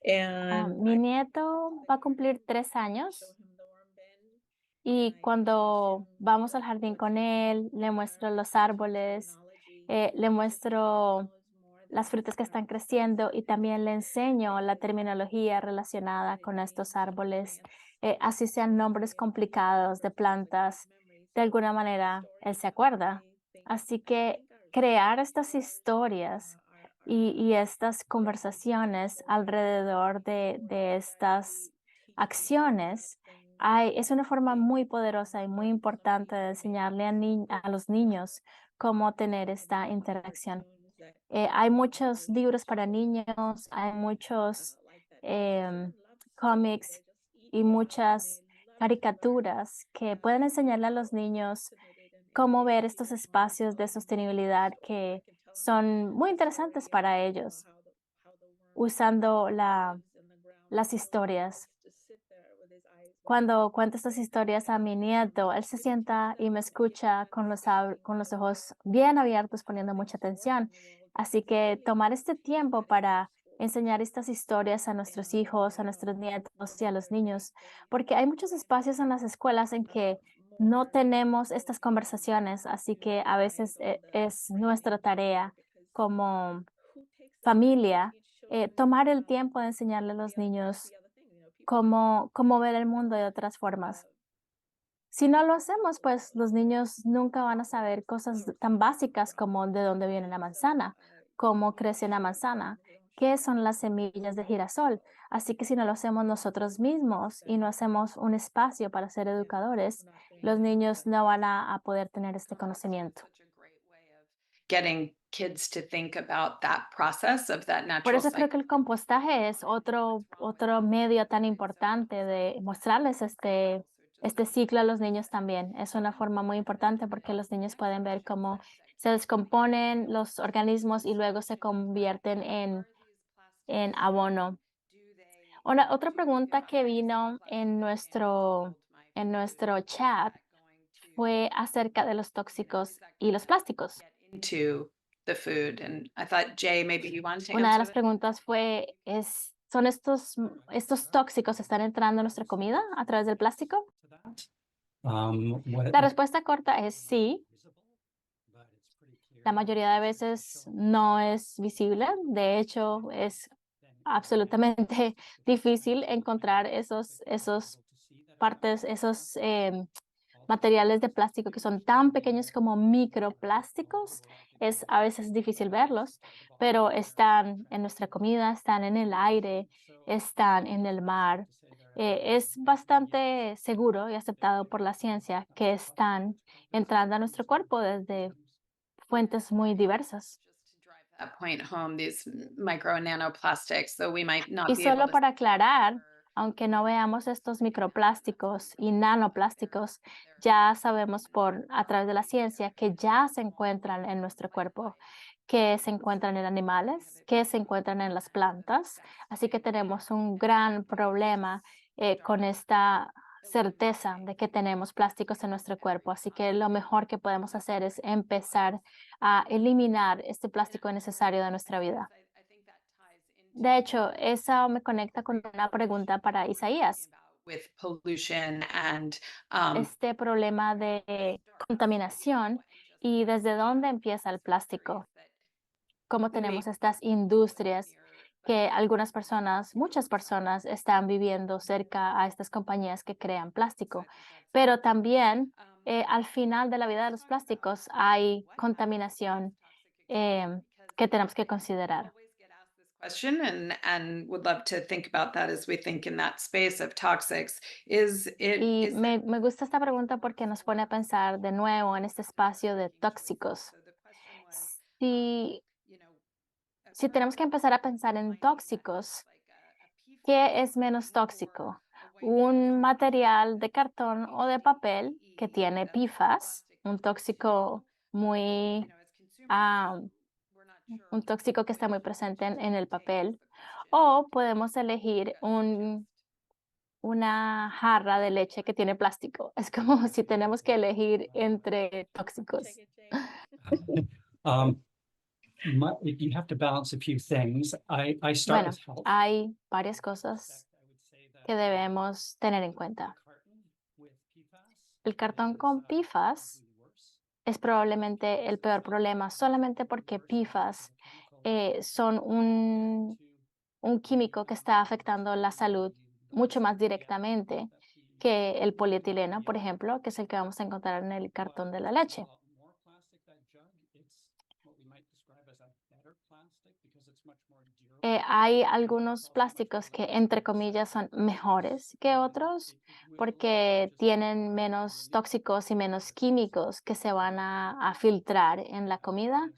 and Mi nieto va a cumplir 3 años y cuando vamos al jardín con él, le muestro los árboles, le muestro las frutas que están creciendo y también le enseño la terminología relacionada con estos árboles, así sean nombres complicados de plantas, de alguna manera él se acuerda. Así que crear estas historias y estas conversaciones alrededor de estas acciones es una forma muy poderosa y muy importante de enseñarle a los niños cómo tener esta interacción. Hay muchos libros para niños, hay muchos cómics y muchas caricaturas que pueden enseñarle a los niños cómo ver estos espacios de sostenibilidad que son muy interesantes para ellos, usando las historias. Cuando cuento estas historias a mi nieto, él se sienta y me escucha con los ojos bien abiertos, poniendo mucha atención. Así que tomar este tiempo para enseñar estas historias a nuestros hijos, a nuestros nietos y a los niños, porque hay muchos espacios en las escuelas en que no tenemos estas conversaciones, así que a veces es nuestra tarea como familia tomar el tiempo de enseñarle a los niños cómo ver el mundo de otras formas. Si no lo hacemos, pues los niños nunca van a saber cosas tan básicas como de dónde viene la manzana, cómo crece una manzana, qué son las semillas de girasol. Así que si no lo hacemos nosotros mismos y no hacemos un espacio para ser educadores, los niños no van a poder tener este conocimiento. getting kids to think about that process of that Por natural eso creo cycle. que el compostaje es otro medio tan importante de mostrarles este ciclo a los niños también. Es una forma muy importante porque los niños pueden ver cómo se descomponen los organismos y luego se convierten en abono. Otra pregunta que vino en nuestro chat fue acerca de los tóxicos y los plásticos. Into the food, and I thought, Jay, maybe you wanted to Una de answer las that? preguntas fue, ¿son estos tóxicos están entrando en nuestra comida a través del plástico? La respuesta corta es sí. La mayoría de veces no es visible. De hecho, es absolutamente difícil encontrar esos partes, esos materiales de plástico que son tan pequeños como microplásticos. Es a veces difícil verlos, pero están en nuestra comida, están en el aire, están en el mar. Es bastante seguro y aceptado por la ciencia que están entrando a nuestro cuerpo desde fuentes muy diversas. Just to drive that point home, these micro and nanoplastics, though we might not Y be able solo to para aclarar, aunque no veamos estos microplásticos y nanoplásticos, ya sabemos a través de la ciencia que ya se encuentran en nuestro cuerpo, que se encuentran en animales, que se encuentran en las plantas. Así que tenemos un gran problema con esta certeza de que tenemos plásticos en nuestro cuerpo. Así que lo mejor que podemos hacer es empezar a eliminar este plástico innecesario de nuestra vida. De hecho, eso me conecta con una pregunta para Isaías. With pollution and Este problema de contaminación y desde dónde empieza el plástico. Cómo tenemos estas industrias que algunas personas, muchas personas están viviendo cerca a estas compañías que crean plástico. Pero también al final de la vida de los plásticos hay contaminación que tenemos que considerar. question and would love to think about that as we think in that space of toxics. Is it Y is me gusta esta pregunta porque nos pone a pensar de nuevo en este espacio de tóxicos. Si, si tenemos que empezar a pensar en tóxicos, ¿qué es menos tóxico? ¿Un material de cartón o de papel que tiene PFAS, un tóxico muy, ah, un tóxico que está muy presente en el papel? O podemos elegir una jarra de leche que tiene plástico. Es como si tenemos que elegir entre tóxicos. You have to balance a few things. I start Bueno, with health. hay varias cosas que debemos tener en cuenta. El cartón con PFAS es probablemente el peor problema, solamente porque PFAS son un químico que está afectando la salud mucho más directamente que el polietileno, por ejemplo, que es el que vamos a encontrar en el cartón de la leche. Hay algunos plásticos que, entre comillas, son mejores que otros porque tienen menos tóxicos y menos químicos que se van a filtrar en la comida,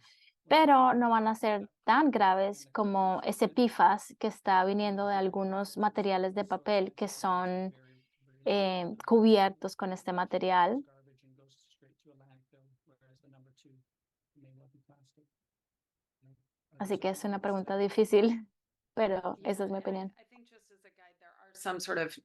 pero no van a ser tan graves como ese PFAS que está viniendo de algunos materiales de papel que son cubiertos con este material. Así que es una pregunta difícil, pero esa es mi opinión. I think just as a guide, there are some sort of,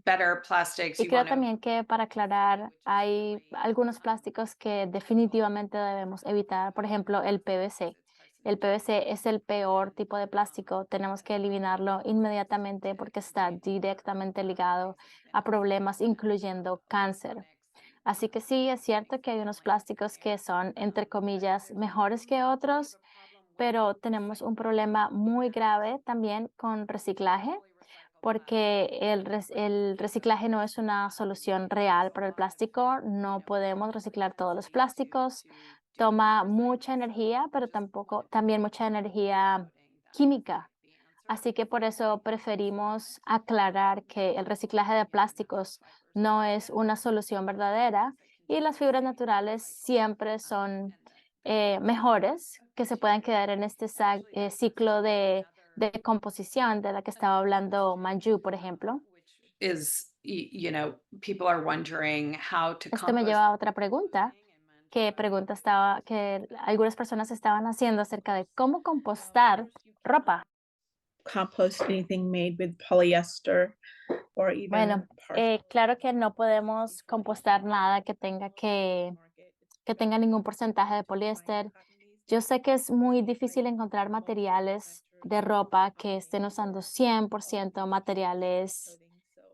better plastics Y you creo want to también que para aclarar, hay algunos plásticos que definitivamente debemos evitar. Por ejemplo, el PVC. El PVC es el peor tipo de plástico. Tenemos que eliminarlo inmediatamente porque está directamente ligado a problemas incluyendo cáncer. Así que sí, es cierto que hay unos plásticos que son, entre comillas, mejores que otros, pero tenemos un problema muy grave también con reciclaje, porque el reciclaje no es una solución real para el plástico. No podemos reciclar todos los plásticos. Toma mucha energía, pero también mucha energía química. Así que por eso preferimos aclarar que el reciclaje de plásticos no es una solución verdadera y las fibras naturales siempre son mejores, que se puedan quedar en este ciclo de composición de la que estaba hablando Manju, por ejemplo. is, people are wondering how to Esto me compost. lleva a otra pregunta, que algunas personas estaban haciendo acerca de cómo compostar ropa. Compost anything made with polyester or even Bueno, partial claro que no podemos compostar nada que tenga ningún porcentaje de poliéster. Yo sé que es muy difícil encontrar materiales de ropa que estén usando 100% materiales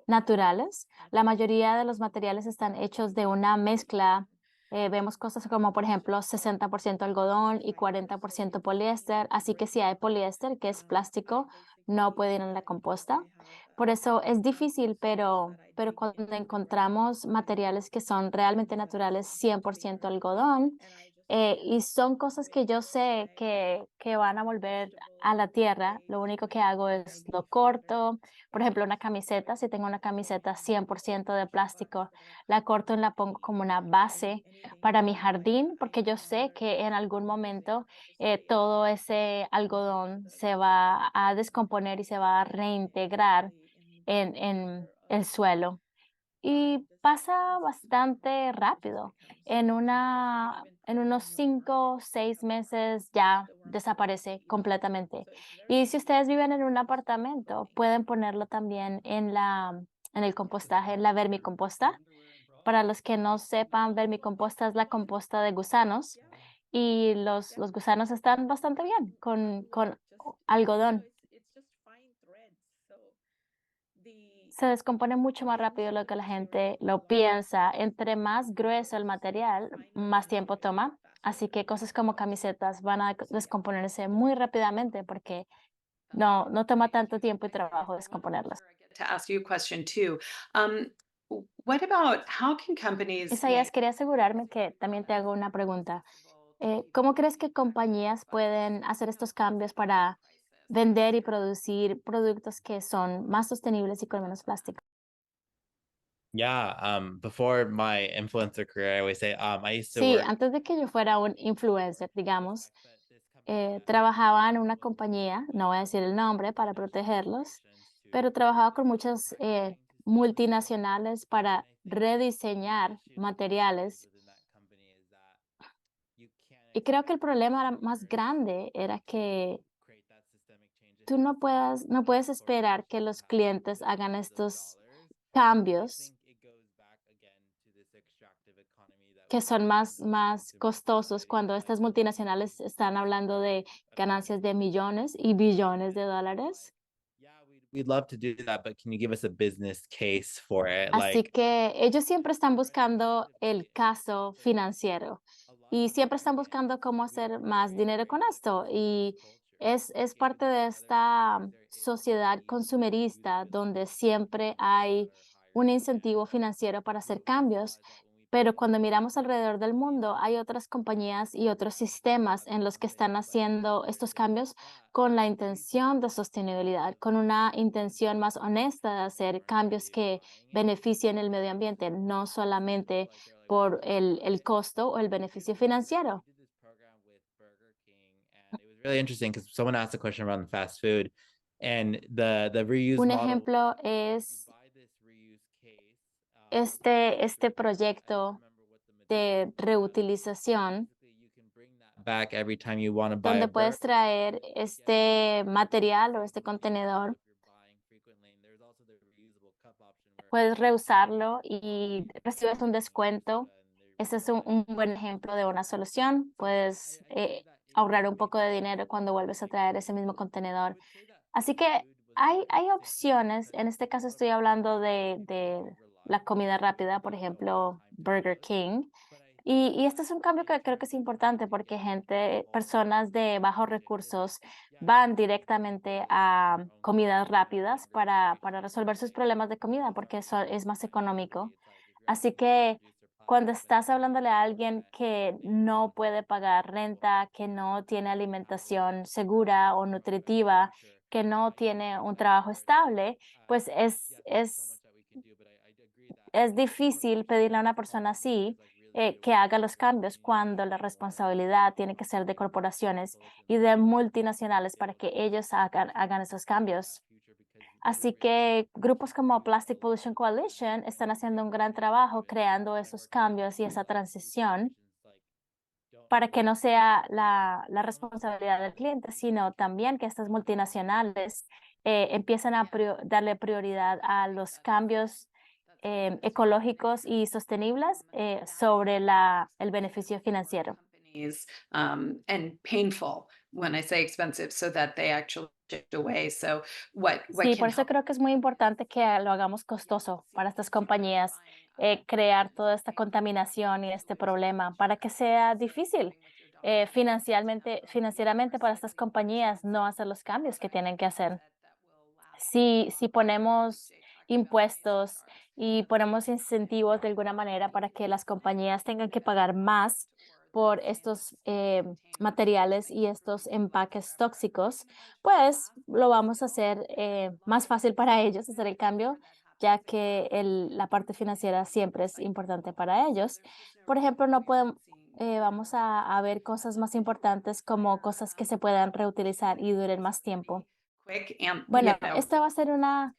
naturales. La mayoría de los materiales están hechos de una mezcla. Vemos cosas como, por ejemplo, 60% algodón y 40% poliéster. Así que si hay poliéster, que es plástico, no puede ir en la composta. Por eso es difícil, pero cuando encontramos materiales que son realmente naturales, 100% algodón, y son cosas que yo sé que van a volver a la tierra, lo único que hago es lo corto. Por ejemplo, una camiseta, si tengo una camiseta 100% de plástico, la corto y la pongo como una base para mi jardín, porque yo sé que en algún momento todo ese algodón se va a descomponer y se va a reintegrar en el suelo. Y pasa bastante rápido. En unos 5 o 6 meses ya desaparece completamente. Y si ustedes viven en un apartamento, pueden ponerlo también en el compostaje, en la vermicomposta. Para los que no sepan, vermicomposta es la composta de gusanos y los gusanos están bastante bien con algodón. Se descompone mucho más rápido de lo que la gente lo piensa. Entre más grueso el material, más tiempo toma. Así que cosas como camisetas van a descomponerse muy rápidamente porque no toma tanto tiempo y trabajo descomponerlas. To ask you a question too. What about how can companies Isaías, quería asegurarme que también te hago una pregunta. ¿Cómo crees que compañías pueden hacer estos cambios para vender y producir productos que son más sostenibles y con menos plástico? Yeah, before my influencer career, I always say, I used to Sí, work. antes de que yo fuera un influencer, digamos, trabajaba en una compañía, no voy a decir el nombre para protegerlos, pero trabajaba con muchas multinacionales para rediseñar materiales. Y creo que el problema más grande era que tú no puedes esperar que los clientes hagan estos cambios que son más costosos cuando estas multinacionales están hablando de ganancias de millones y billones de dólares. We'd love to do that, but can you give us a business case for it? Así Like, que ellos siempre están buscando el caso financiero y siempre están buscando cómo hacer más dinero con esto. Y es parte de esta sociedad consumerista donde siempre hay un incentivo financiero para hacer cambios. Pero cuando miramos alrededor del mundo, hay otras compañías y otros sistemas en los que están haciendo estos cambios con la intención de sostenibilidad, con una intención más honesta de hacer cambios que beneficien el medio ambiente, no solamente por el costo o el beneficio financiero. did this program with Burger King, and it was really interesting because someone asked a question around the fast food, and the reuse Un model. ejemplo When you es buy this reuse case, este I don't proyecto remember what the de material was, but reutilización basically you can bring that back every time you want to buy a donde puedes burger. traer este material o este contenedor. If you're buying frequently, and there's also the reusable cup option where Puedes reusarlo y recibes un descuento. Ese es un buen ejemplo de una solución. Puedes ahorrar un poco de dinero cuando vuelves a traer ese mismo contenedor. Así que hay opciones. En este caso estoy hablando de la comida rápida, por ejemplo, Burger King. Y este es un cambio que creo que es importante porque personas de bajos recursos van directamente a comidas rápidas para resolver sus problemas de comida porque eso es más económico. Así que cuando estás hablándole a alguien que no puede pagar renta, que no tiene alimentación segura o nutritiva, que no tiene un trabajo estable, pues es difícil pedirle a una persona así que haga los cambios cuando la responsabilidad tiene que ser de corporaciones y de multinacionales para que ellos hagan esos cambios. Así que grupos como Plastic Pollution Coalition están haciendo un gran trabajo creando esos cambios y esa transición para que no sea la responsabilidad del cliente, sino también que estas multinacionales empiecen a darle prioridad a los cambios ecológicos y sostenibles sobre el beneficio financiero. companies, and painful when I say expensive, so that they actually shift away. So what Sí, can por eso help creo que es muy importante que lo hagamos costoso para estas compañías, crear toda esta contaminación y este problema para que sea difícil financieramente para estas compañías no hacer los cambios que tienen que hacer. Si ponemos impuestos y ponemos incentivos de alguna manera para que las compañías tengan que pagar más por estos materiales y estos empaques tóxicos, pues lo vamos a hacer más fácil para ellos hacer el cambio, ya que la parte financiera siempre es importante para ellos. Por ejemplo, no podemos, vamos a ver cosas más importantes como cosas que se puedan reutilizar y duren más tiempo. quick and Bueno, esta va a ser una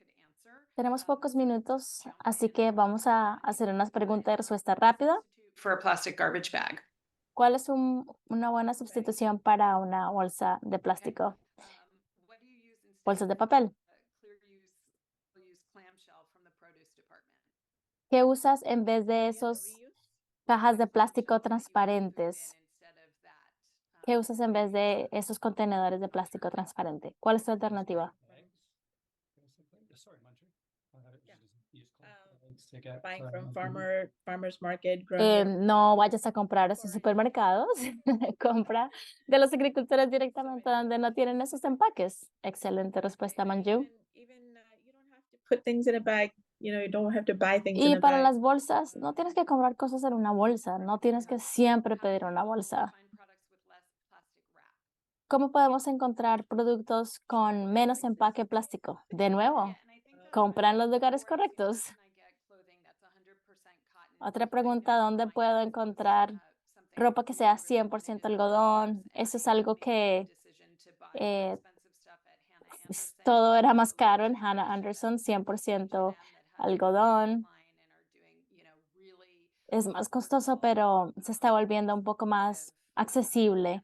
Tenemos pocos minutos, así que vamos a hacer unas preguntas de respuesta rápida. For a plastic garbage bag. ¿Cuál es una buena sustitución para una bolsa de plástico? What do you use instead Bolsas de of papel. a clear use clamshell from the produce department? ¿Qué usas en vez de esos cajas de plástico transparentes? ¿Qué usas en vez de esos contenedores de plástico transparente? ¿Cuál es tu alternativa? Sorry, Manju. Yeah. Use cloth to get, Buying from mhm. farmers market, grown. No vayas a comprar a esos supermercados. Compra de los agricultores directamente donde no tienen esos empaques. Excelente respuesta, Manju. Even you don't have to put things in a bag. You know, you don't have to buy things in Y a para bag. las bolsas, no tienes que comprar cosas en una bolsa, no tienes que siempre pedir una bolsa. ¿Cómo podemos encontrar productos con menos empaque plástico? De nuevo, compra en los lugares correctos. Otra pregunta, ¿dónde puedo encontrar ropa que sea 100% algodón? Eso es algo que todo era más caro en Hannah Anderson, 100% algodón. Es más costoso, pero se está volviendo un poco más accesible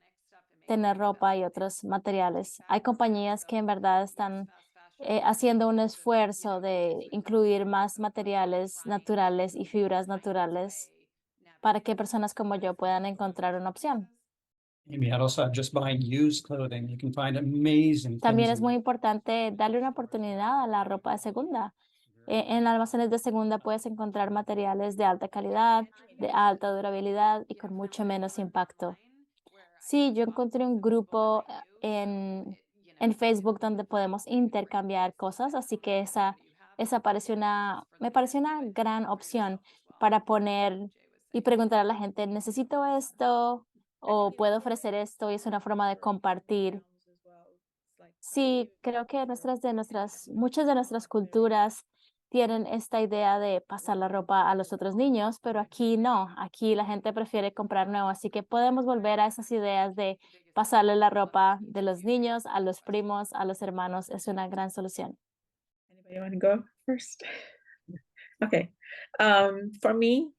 tener ropa y otros materiales. Hay compañías que en verdad están haciendo un esfuerzo de incluir más materiales naturales y fibras naturales para que personas como yo puedan encontrar una opción. Amy, I'd also add just buying used clothing. You can find amazing También things es muy importante darle una oportunidad a la ropa de segunda. En almacenes de segunda puedes encontrar materiales de alta calidad, de alta durabilidad y con mucho menos impacto. Sí, yo encontré un grupo en Facebook donde podemos intercambiar cosas, así que esa me pareció una gran opción para poner y preguntar a la gente, ¿necesito esto o puedo ofrecer esto? Y es una forma de compartir. Sí, creo que muchas de nuestras culturas tienen esta idea de pasar la ropa a los otros niños, pero aquí no, aquí la gente prefiere comprar nuevo, así que podemos volver a esas ideas de pasarle la ropa de los niños a los primos, a los hermanos, es una gran solución. Anybody want to go first? Okay. For me,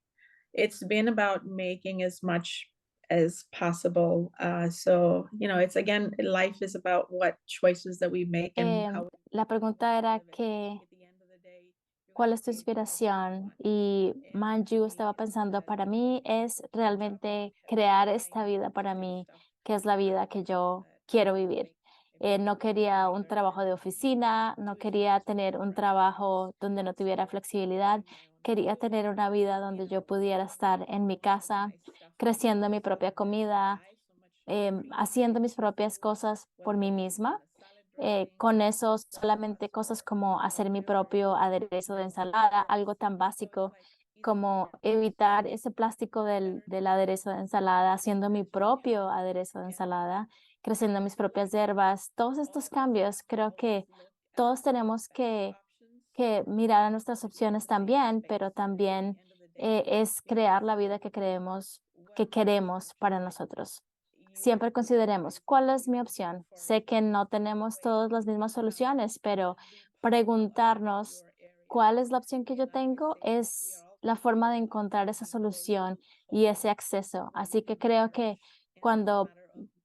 it's been about making as much as possible. So, you know, it's again, life is about what choices that we make and how we La pregunta era live it. que, At the end of the day, you ¿cuál have es tu to make inspiración? what Y and Manju we estaba know pensando, that para mí es realmente crear esta vida para mí, que es la vida que yo quiero vivir. No quería un trabajo de oficina, no quería tener un trabajo donde no tuviera flexibilidad, quería tener una vida donde yo pudiera estar en mi casa, creciendo mi propia comida, haciendo mis propias cosas por mí misma. Con eso solamente cosas como hacer mi propio aderezo de ensalada, algo tan básico como evitar ese plástico del aderezo de ensalada, haciendo mi propio aderezo de ensalada, creciendo mis propias hierbas. Todos estos cambios, creo que todos tenemos que mirar a nuestras opciones también, pero también es crear la vida que queremos para nosotros. Siempre consideremos cuál es mi opción. Sé que no tenemos todas las mismas soluciones, pero preguntarnos cuál es la opción que yo tengo es la forma de encontrar esa solución y ese acceso. Así que creo que cuando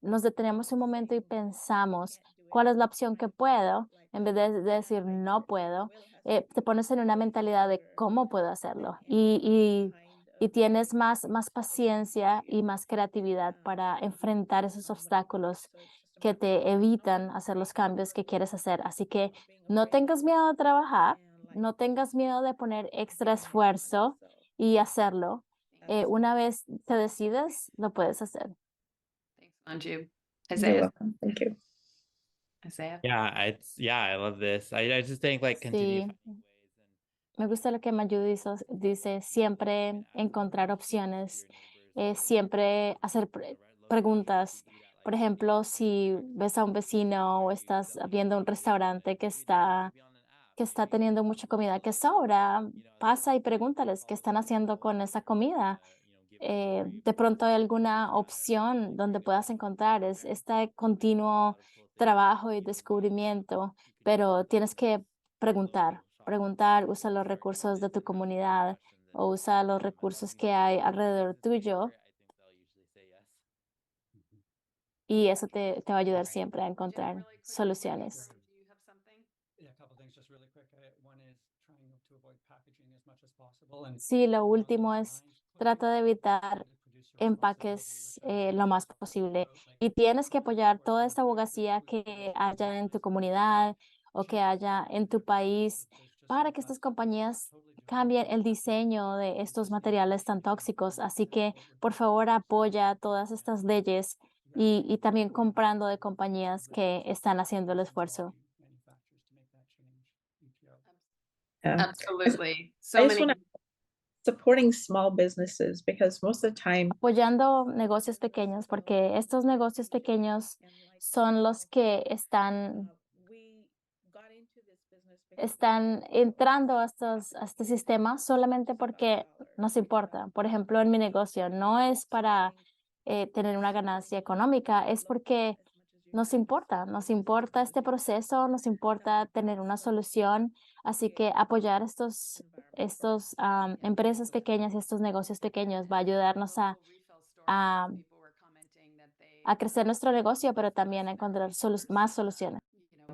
nos detenemos un momento y pensamos cuál es la opción que puedo, en vez de decir no puedo, te pones en una mentalidad de cómo puedo hacerlo y tienes más paciencia y más creatividad para enfrentar esos obstáculos que te evitan hacer los cambios que quieres hacer. Así que no tengas miedo de trabajar, no tengas miedo de poner extra esfuerzo y hacerlo. Una vez te decides, lo puedes hacer. Thanks, Manju. You're Isaiah, welcome. Thank you. Isaiah. Yeah, I love this. I just think like continue Sí, finding ways and me gusta lo que Mayu dice, siempre encontrar opciones, siempre hacer preguntas. Por ejemplo, si ves a un vecino o estás viendo un restaurante que está teniendo mucha comida que sobra, pasa y pregúntales qué están haciendo con esa comida. De pronto hay alguna opción donde puedas encontrar este continuo trabajo y descubrimiento, pero tienes que preguntar. preguntar, usa los recursos de tu comunidad o usa los recursos que hay alrededor tuyo y eso te va a ayudar siempre a encontrar soluciones. Yeah, a couple things just really quick. One is trying to avoid packaging as much as possible. And Sí, lo último es trata de evitar empaques lo más posible y tienes que apoyar toda esta abogacía que haya en tu comunidad o que haya en tu país para que estas compañías cambien el diseño de estos materiales tan tóxicos. Así que, por favor, apoya todas estas leyes y también comprando de compañías que están haciendo el esfuerzo. Yeah. Absolutely. So I just many. wanna supporting small businesses because most of the time Apoyando negocios pequeños, porque estos negocios pequeños son los que están we got into this business because están entrando a este sistema solamente porque nos importa. Por ejemplo, en mi negocio no es para tener una ganancia económica, es porque nos importa este proceso, nos importa tener una solución. Así que apoyar estos empresas pequeñas y estos negocios pequeños va a ayudarnos a, a crecer nuestro negocio, pero también a encontrar más soluciones.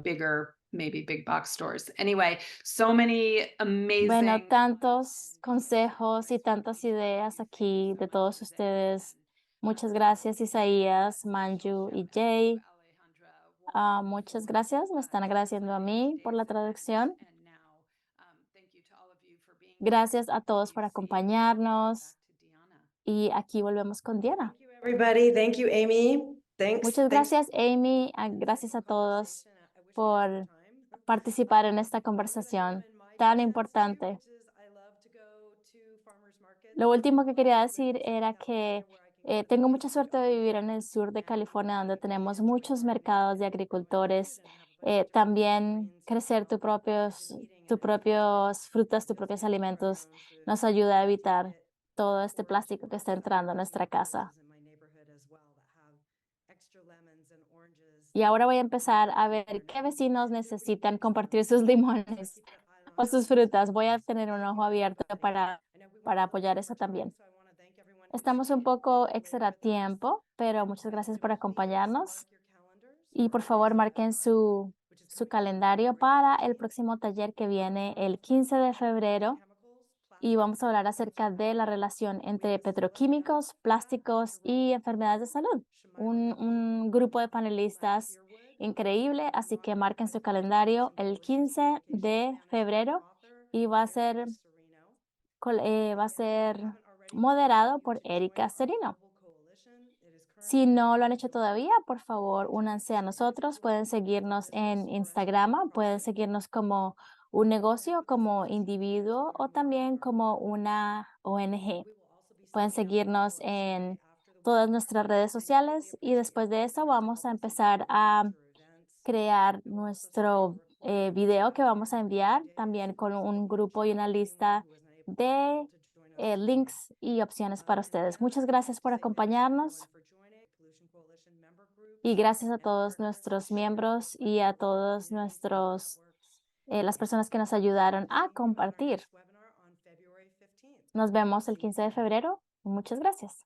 Bigger, maybe big box stores. Anyway, so many Bueno, amazing. tantos consejos y tantas ideas aquí de todos ustedes. Muchas gracias, Isaías, Manju y Jay. Muchas gracias. Me están agradeciendo a mí por la traducción. Gracias a todos por acompañarnos. Y aquí volvemos con Diana. Thank you, everybody. Thank you, Amy. Muchas gracias, Amy. Gracias a todos por participar en esta conversación tan importante. Lo último que quería decir era que tengo mucha suerte de vivir en el sur de California, donde tenemos muchos mercados de agricultores. También crecer tus propios frutas, tus propios alimentos nos ayuda a evitar todo este plástico que está entrando a nuestra casa. Y ahora voy a empezar a ver qué vecinos necesitan compartir sus limones o sus frutas. Voy a tener un ojo abierto para apoyar eso también. Estamos un poco extra tiempo, pero muchas gracias por acompañarnos. Y por favor, marquen su calendario para el próximo taller que viene el 15 de febrero. Y vamos a hablar acerca de la relación entre petroquímicos, plásticos y enfermedades de salud. Un grupo de panelistas increíble, así que marquen su calendario el 15 de febrero y va a ser moderado por Erika Serino. Si no lo han hecho todavía, por favor, únanse a nosotros. Pueden seguirnos en Instagram, pueden seguirnos como un negocio, como individuo o también como una ONG. Pueden seguirnos en todas nuestras redes sociales y después de eso vamos a empezar a crear nuestro video que vamos a enviar también con un grupo y una lista de links y opciones para ustedes. Muchas gracias por acompañarnos y gracias a todos nuestros miembros y a todos las personas que nos ayudaron a compartir. Nos vemos el 15 de febrero. Muchas gracias.